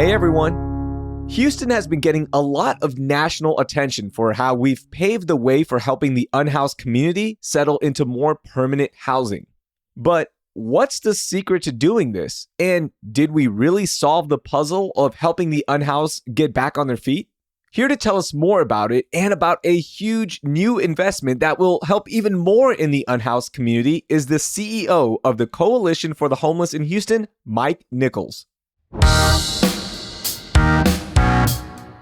Hey everyone. Houston has been getting a lot of national attention for how we've paved the way for helping the unhoused community settle into more permanent housing. But what's the secret to doing this? And did we really solve the puzzle of helping the unhoused get back on their feet? Here to tell us more about it and about a huge new investment that will help even more in the unhoused community is the CEO of the Coalition for the Homeless in Houston, Mike Nichols.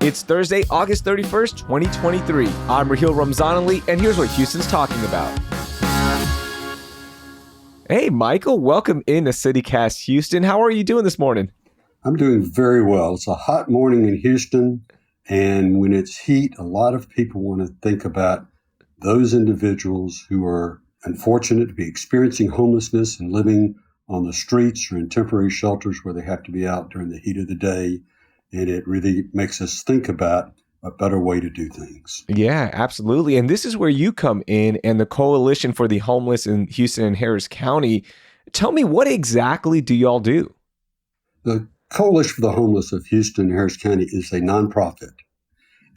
It's Thursday, August 31st, 2023. I'm Raheel Ramzanali, and here's what Houston's talking about. Hey, Michael, welcome into CityCast Houston. How are you doing this morning? I'm doing very well. It's a hot morning in Houston, and when it's heat, a lot of people want to think about those individuals who are unfortunate to be experiencing homelessness and living on the streets or in temporary shelters where they have to be out during the heat of the day. And it really makes us think about a better way to do things. Yeah, absolutely. And this is where you come in and the Coalition for the Homeless in Houston and Harris County. Tell me, what exactly do y'all do? The Coalition for the Homeless of Houston and Harris County is a nonprofit.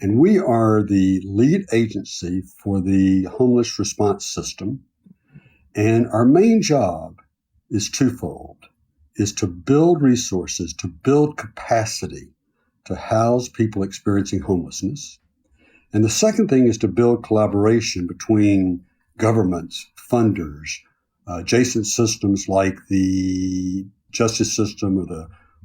And we are the lead agency for the homeless response system. And our main job is twofold, is to build resources, to build capacity to house people experiencing homelessness. And the second thing is to build collaboration between governments, funders, adjacent systems like the justice system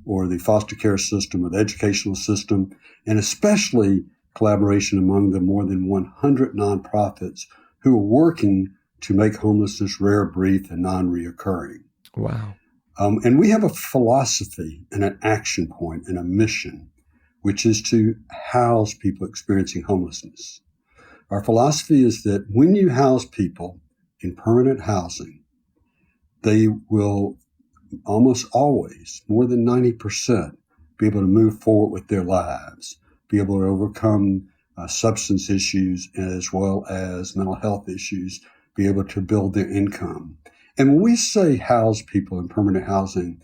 or the foster care system or the educational system, and especially collaboration among the more than 100 nonprofits who are working to make homelessness rare, brief, and non-reoccurring. Wow. And we have a philosophy and an action point and a mission, which is to house people experiencing homelessness. Our philosophy is that when you house people in permanent housing, they will almost always, more than 90%, be able to move forward with their lives, be able to overcome substance issues as well as mental health issues, be able to build their income. And when we say house people in permanent housing,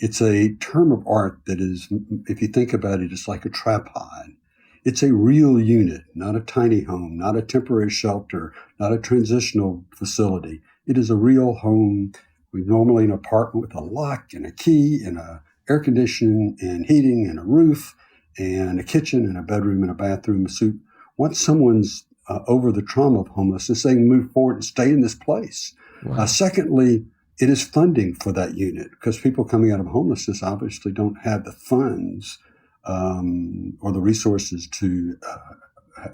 it's a term of art that is, if you think about it, it's like a tripod. It's a real unit, not a tiny home, not a temporary shelter, not a transitional facility. It is a real home. We normally an apartment with a lock and a key and a air conditioning and heating and a roof and a kitchen and a bedroom and a bathroom. So once someone's over the trauma of homelessness, they can move forward and stay in this place. Wow. Secondly, it is funding for that unit because people coming out of homelessness obviously don't have the funds or the resources to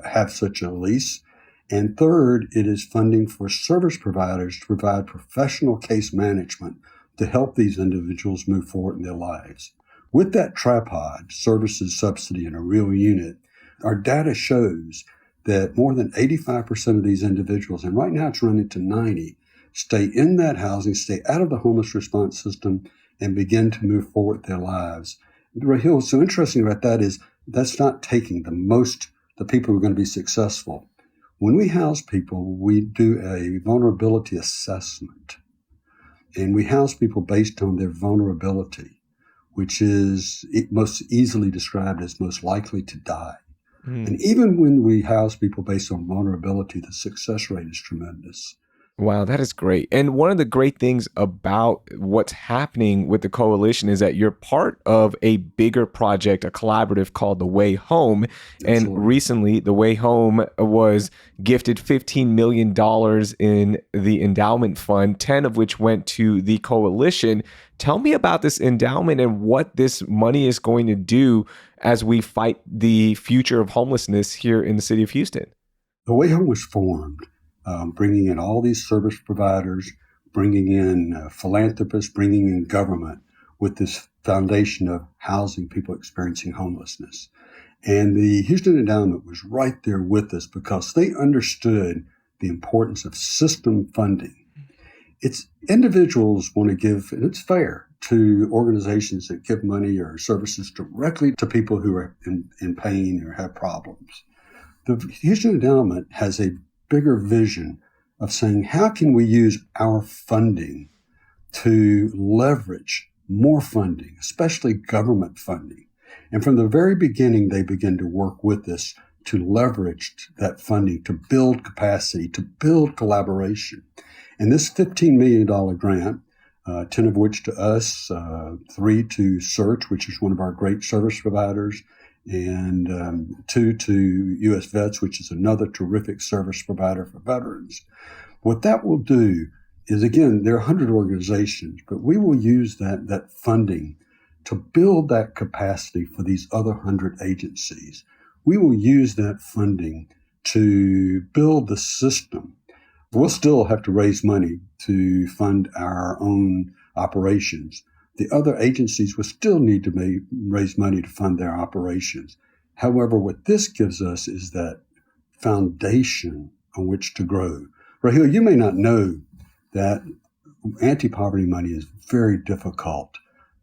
have such a lease. And third, it is funding for service providers to provide professional case management to help these individuals move forward in their lives. With that tripod, services, subsidy, and a real unit, our data shows that more than 85% of these individuals, and right now it's running to 90%, stay in that housing, stay out of the homeless response system, and begin to move forward their lives. Raheel, what's so interesting about that is that's not taking the people who are going to be successful. When we house people, we do a vulnerability assessment, and we house people based on their vulnerability, which is most easily described as most likely to die. And even when we house people based on vulnerability, the success rate is tremendous. Wow, that is great. And one of the great things about what's happening with the coalition is that you're part of a bigger project, a collaborative called The Way Home. Absolutely. And recently, The Way Home was gifted $15 million in the endowment fund, 10 of which went to the coalition. Tell me about this endowment and what this money is going to do as we fight the future of homelessness here in the city of Houston. The Way Home was formed bringing in all these service providers, bringing in philanthropists, bringing in government with this foundation of housing people experiencing homelessness. And the Houston Endowment was right there with us because they understood the importance of system funding. It's individuals want to give, and it's fair, to organizations that give money or services directly to people who are in pain or have problems. The Houston Endowment has a bigger vision of saying, how can we use our funding to leverage more funding, especially government funding, And from the very beginning, they began to work with us to leverage that funding, to build capacity, to build collaboration. And this $15 million grant, 10 of which to us, 3 to Search, which is one of our great service providers, and 2 to U.S. Vets, which is another terrific service provider for veterans. What that will do is, again, there are 100 organizations, but we will use that funding to build that capacity for these other 100 agencies. We will use that funding to build the system. We'll still have to raise money to fund our own operations. The other agencies will still need to raise money to fund their operations. However, what this gives us is that foundation on which to grow. Raheel, you may not know that anti-poverty money is very difficult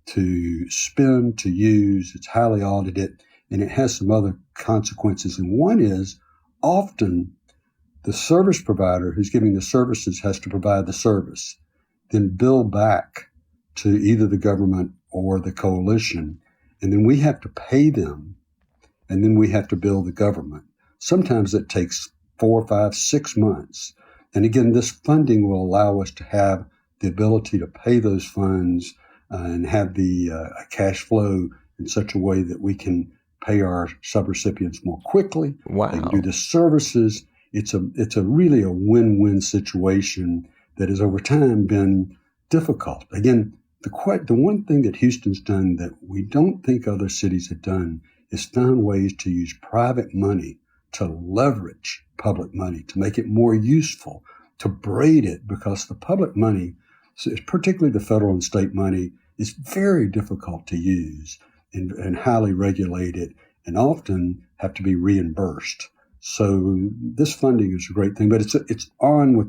to spend, to use. It's highly audited, and it has some other consequences. And one is often the service provider who's giving the services has to provide the service, then bill back to either the government or the coalition. And then we have to pay them, and then we have to bill the government. Sometimes it takes 4, 5, 6 months. And again, this funding will allow us to have the ability to pay those funds and have the cash flow in such a way that we can pay our subrecipients more quickly. Wow. They can do the services. It's a really a win-win situation that has over time been difficult. Again, the one thing that Houston's done that we don't think other cities have done is found ways to use private money to leverage public money, to make it more useful, to braid it, because the public money, particularly the federal and state money, is very difficult to use and highly regulated and often have to be reimbursed. So this funding is a great thing, but it's on what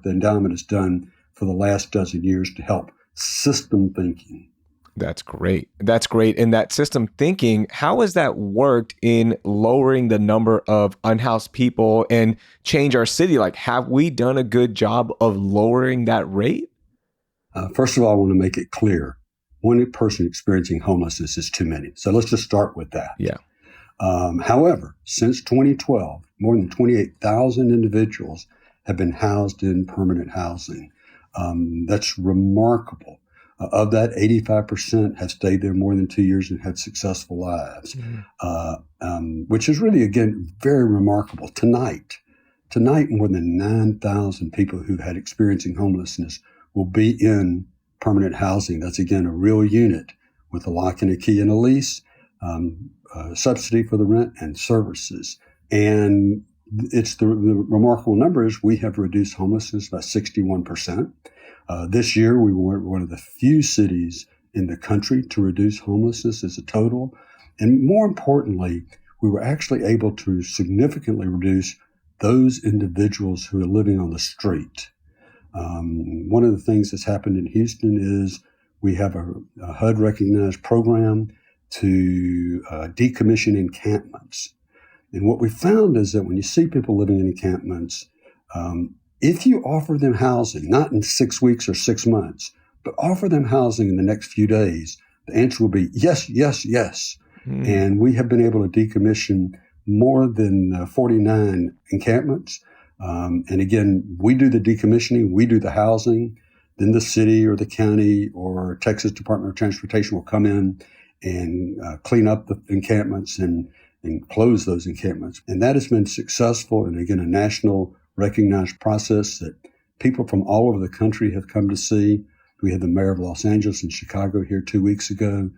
the endowment has done for the last dozen years to help system thinking. That's great. That's great. And that system thinking, how has that worked in lowering the number of unhoused people and change our city? Like, have we done a good job of lowering that rate? First of all, I want to make it clear. One person experiencing homelessness is too many. So let's just start with that. Yeah. However, since 2012, more than 28,000 individuals have been housed in permanent housing. That's remarkable. Of that, 85% have stayed there more than 2 years and had successful lives, which is really, again, very remarkable. Tonight, more than 9,000 people who had experiencing homelessness will be in permanent housing. That's, again, a real unit with a lock and a key and a lease, subsidy for the rent and services. And it's the remarkable number is we have reduced homelessness by 61%. This year, we were one of the few cities in the country to reduce homelessness as a total. And more importantly, we were actually able to significantly reduce those individuals who are living on the street. One of the things that's happened in Houston is we have a HUD-recognized program to decommission encampments. And what we found is that when you see people living in encampments, if you offer them housing, not in 6 weeks or 6 months, but offer them housing in the next few days, the answer will be yes, yes, yes. And we have been able to decommission more than 49 encampments. And again, we do the decommissioning, we do the housing, then the city or the county or Texas Department of Transportation will come in and clean up the encampments and close those encampments. And that has been successful, and again, a national recognized process that people from all over the country have come to see. We had the mayor of Los Angeles and Chicago here 2 weeks ago.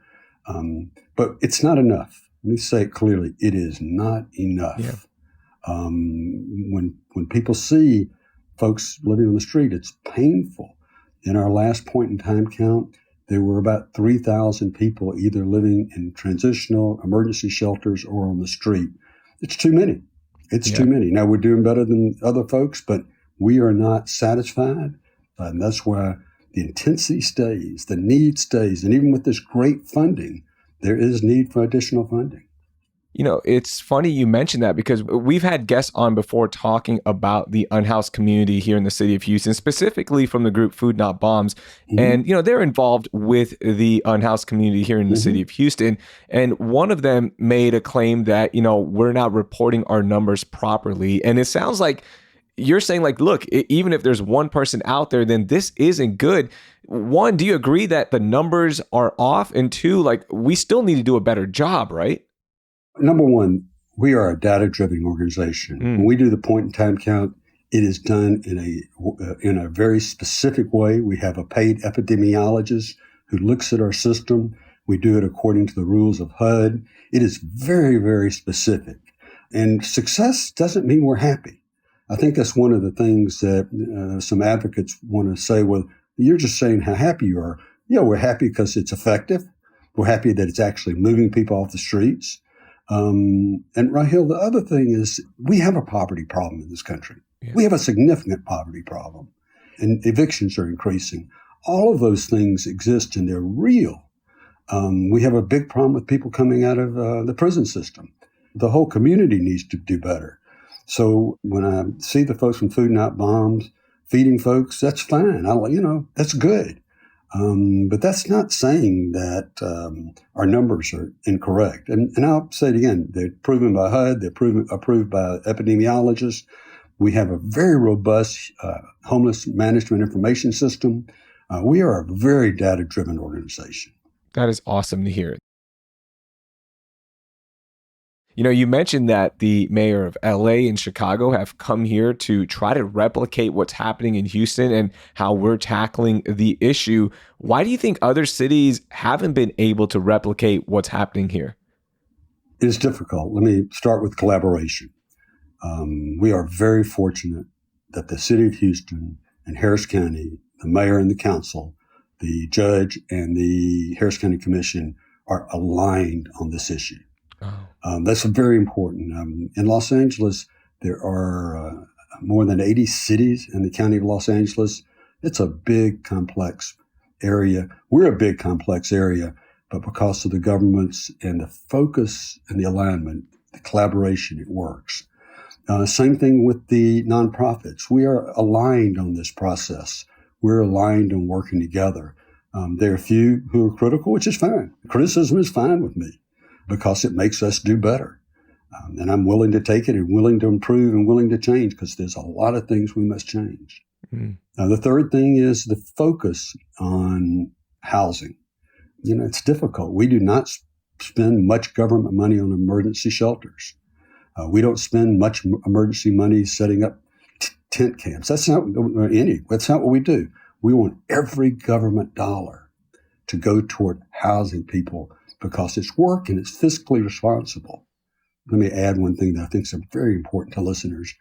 But it's not enough. Let me say it clearly. It is not enough. Yeah. When people see folks living on the street, it's painful. In our last point in time count, there were about 3,000 people either living in transitional emergency shelters or on the street. It's too many. It's too many. Now, we're doing better than other folks, but we are not satisfied. And that's why the intensity stays, the need stays. And even with this great funding, there is need for additional funding. It's funny you mentioned that because we've had guests on before talking about the unhoused community here in the city of Houston, specifically from the group Food Not Bombs. And, they're involved with the unhoused community here in the city of Houston. And one of them made a claim that, we're not reporting our numbers properly. And it sounds like you're saying, like, look, even if there's one person out there, then this isn't good. One, do you agree that the numbers are off? And two, like, we still need to do a better job, right? Number one, we are a data-driven organization. When we do the point-in-time count, it is done in a very specific way. We have a paid epidemiologist who looks at our system. We do it according to the rules of HUD. It is very, very specific. And success doesn't mean we're happy. I think that's one of the things that some advocates want to say, well, you're just saying how happy you are. Yeah, we're happy because it's effective. We're happy that it's actually moving people off the streets. And Raheel, the other thing is we have a poverty problem in this country. Yeah. We have a significant poverty problem, and evictions are increasing. All of those things exist and they're real. We have a big problem with people coming out of the prison system. The whole community needs to do better. So when I see the folks from Food Not Bombs feeding folks, that's fine. That's good. But that's not saying that our numbers are incorrect. And I'll say it again, they're proven by HUD, they're approved by epidemiologists. We have a very robust homeless management information system. We are a very data-driven organization. That is awesome to hear. You mentioned that the mayor of LA and Chicago have come here to try to replicate what's happening in Houston and how we're tackling the issue. Why do you think other cities haven't been able to replicate what's happening here? It's difficult. Let me start with collaboration. We are very fortunate that the city of Houston and Harris County, the mayor and the council, the judge and the Harris County Commission are aligned on this issue. That's very important. In Los Angeles, there are more than 80 cities in the county of Los Angeles. It's a big, complex area. We're a big, complex area, but because of the governments and the focus and the alignment, the collaboration, it works. Same thing with the nonprofits. We are aligned on this process. We're aligned on working together. There are a few who are critical, which is fine. Criticism is fine with me, because it makes us do better. And I'm willing to take it and willing to improve and willing to change because there's a lot of things we must change. The third thing is the focus on housing. It's difficult. We do not spend much government money on emergency shelters. We don't spend much emergency money setting up tent camps. That's not what we do. We want every government dollar to go toward housing people because it's work and it's fiscally responsible. Let me add one thing that I think is very important to listeners.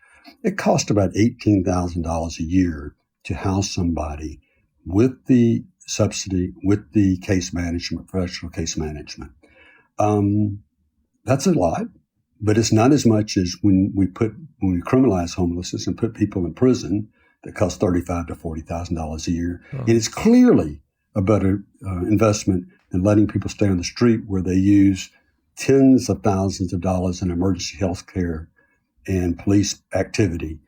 It costs about $18,000 a year to house somebody with the subsidy, with the case management, professional case management. That's a lot, but it's not as much as when we criminalize homelessness and put people in prison that costs $35,000 to $40,000 a year. Oh. And it's clearly a better investment than letting people stay on the street where they use tens of thousands of dollars in emergency health care and police activity.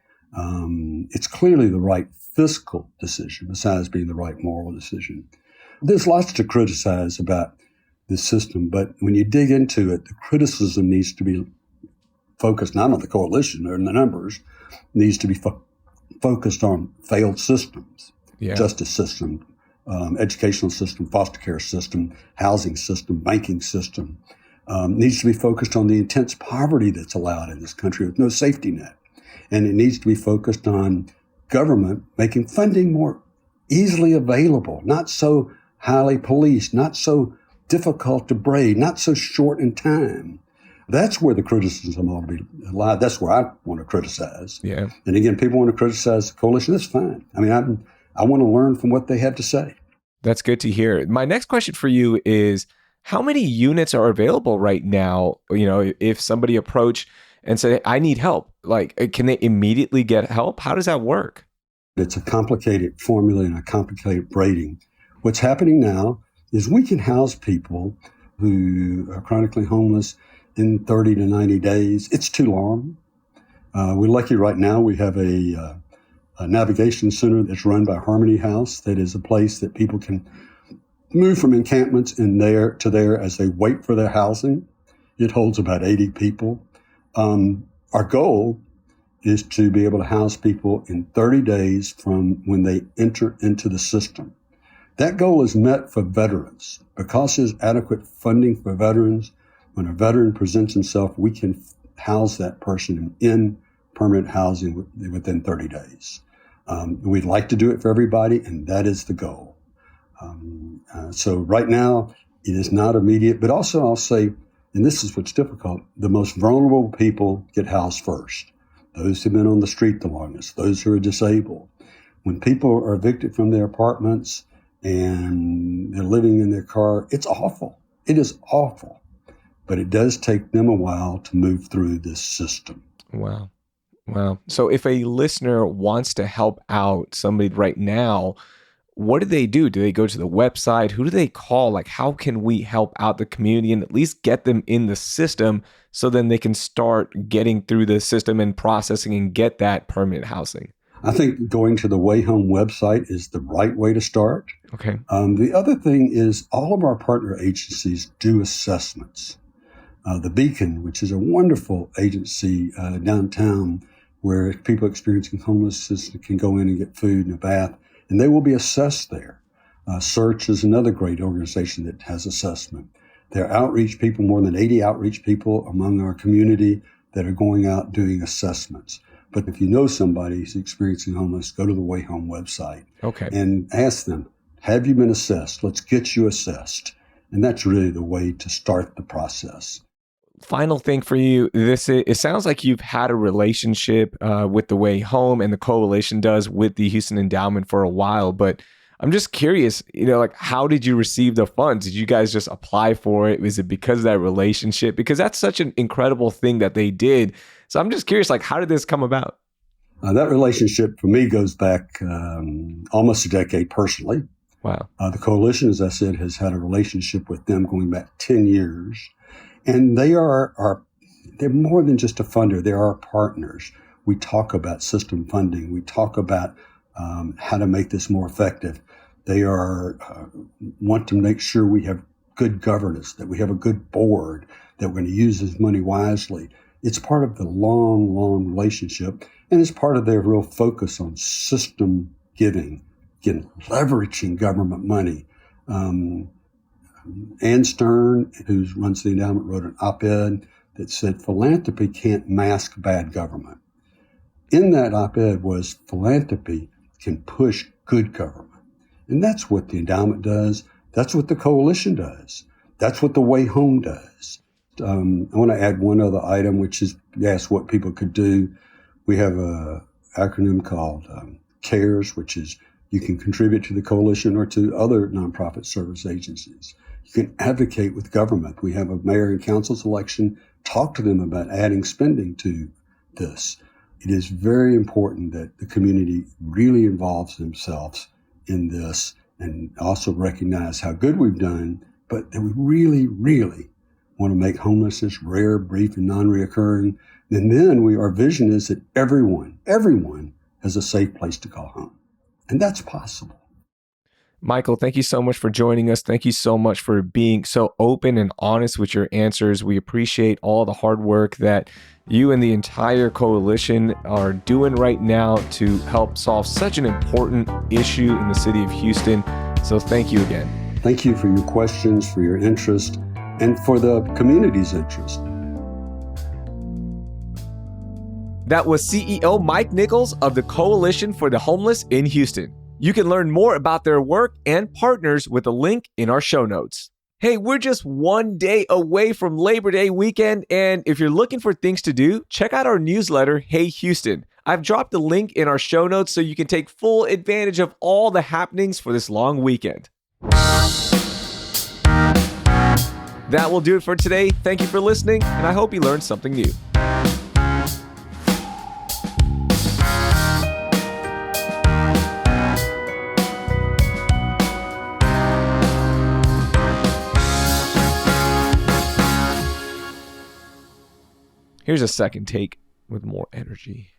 It's clearly the right fiscal decision, besides being the right moral decision. There's lots to criticize about this system, but when you dig into it, the criticism needs to be focused not on the coalition or in the numbers, needs to be focused on failed systems, justice system, educational system, foster care system, housing system, banking system. Needs to be focused on the intense poverty that's allowed in this country with no safety net. And it needs to be focused on government making funding more easily available, not so highly policed, not so difficult to braid, not so short in time. That's where the criticism ought to be allowed. That's where I want to criticize. Yeah. And again, people want to criticize the coalition. That's fine. I mean, I want to learn from what they have to say. That's good to hear. My next question for you is, how many units are available right now? If somebody approached and said, I need help, can they immediately get help? How does that work? It's a complicated formula and a complicated braiding. What's happening now is we can house people who are chronically homeless in 30 to 90 days. It's too long. We're lucky right now we have a navigation center that's run by Harmony House. That is a place that people can move from encampments in there to there as they wait for their housing. It holds about 80 people. Our goal is to be able to house people in 30 days from when they enter into the system. That goal is met for veterans. Because there's adequate funding for veterans, when a veteran presents himself, we can house that person in permanent housing within 30 days. We'd like to do it for everybody, and that is the goal. So right now, it is not immediate, but also I'll say, and this is what's difficult, the most vulnerable people get housed first. Those who've been on the street the longest, those who are disabled. When people are evicted from their apartments and they're living in their car, it's awful. It is awful. But it does take them a while to move through this system. Wow. So if a listener wants to help out somebody right now, what do they do? Do they go to the website? Who do they call? Like, how can we help out the community and at least get them in the system so then they can start getting through the system and processing and get that permanent housing? I think going to the Way Home website is the right way to start. Okay. The other thing is all of our partner agencies do assessments. The Beacon, which is a wonderful agency downtown where people experiencing homelessness can go in and get food and a bath, and they will be assessed there. Search is another great organization that has assessment. There are outreach people, more than 80 outreach people among our community that are going out doing assessments. But if you know somebody who's experiencing homeless, go to the Way Home website and ask them, have you been assessed? Let's get you assessed. And that's really the way to start the process. Final thing for you, it sounds like you've had a relationship with the Way Home and the coalition does with the Houston Endowment for a while, but I'm just curious, like, how did you receive the funds? Did you guys just apply for it? Was it because of that relationship? Because that's such an incredible thing that they did. So I'm just curious, like, how did this come about? That relationship for me goes back almost a decade personally. Wow. The coalition, as I said, has had a relationship with them going back 10 years. And they're more than just a funder. They're our partners. We talk about system funding. We talk about how to make this more effective. They want to make sure we have good governance, that we have a good board, that we're going to use this money wisely. It's part of the long, long relationship, and it's part of their real focus on system giving, again, leveraging government money. Ann Stern, who runs the endowment, wrote an op-ed that said philanthropy can't mask bad government. In that op-ed was philanthropy can push good government. And that's what the endowment does. That's what the coalition does. That's what the Way Home does. I want to add one other item, which is, you asked what people could do. We have an acronym called CARES, which is you can contribute to the coalition or to other nonprofit service agencies. You can advocate with government. We have a mayor and council's election. Talk to them about adding spending to this. It is very important that the community really involves themselves in this and also recognize how good we've done, but that we really, really want to make homelessness rare, brief, and non-reoccurring. And then our vision is that everyone has a safe place to call home. And that's possible. Michael, thank you so much for joining us. Thank you so much for being so open and honest with your answers. We appreciate all the hard work that you and the entire coalition are doing right now to help solve such an important issue in the city of Houston. So thank you again. Thank you for your questions, for your interest, and for the community's interest. That was CEO Mike Nichols of the Coalition for the Homeless in Houston. You can learn more about their work and partners with a link in our show notes. Hey, we're just one day away from Labor Day weekend, and if you're looking for things to do, check out our newsletter, Hey Houston. I've dropped a link in our show notes so you can take full advantage of all the happenings for this long weekend. That will do it for today. Thank you for listening, and I hope you learned something new. Here's a second take with more energy.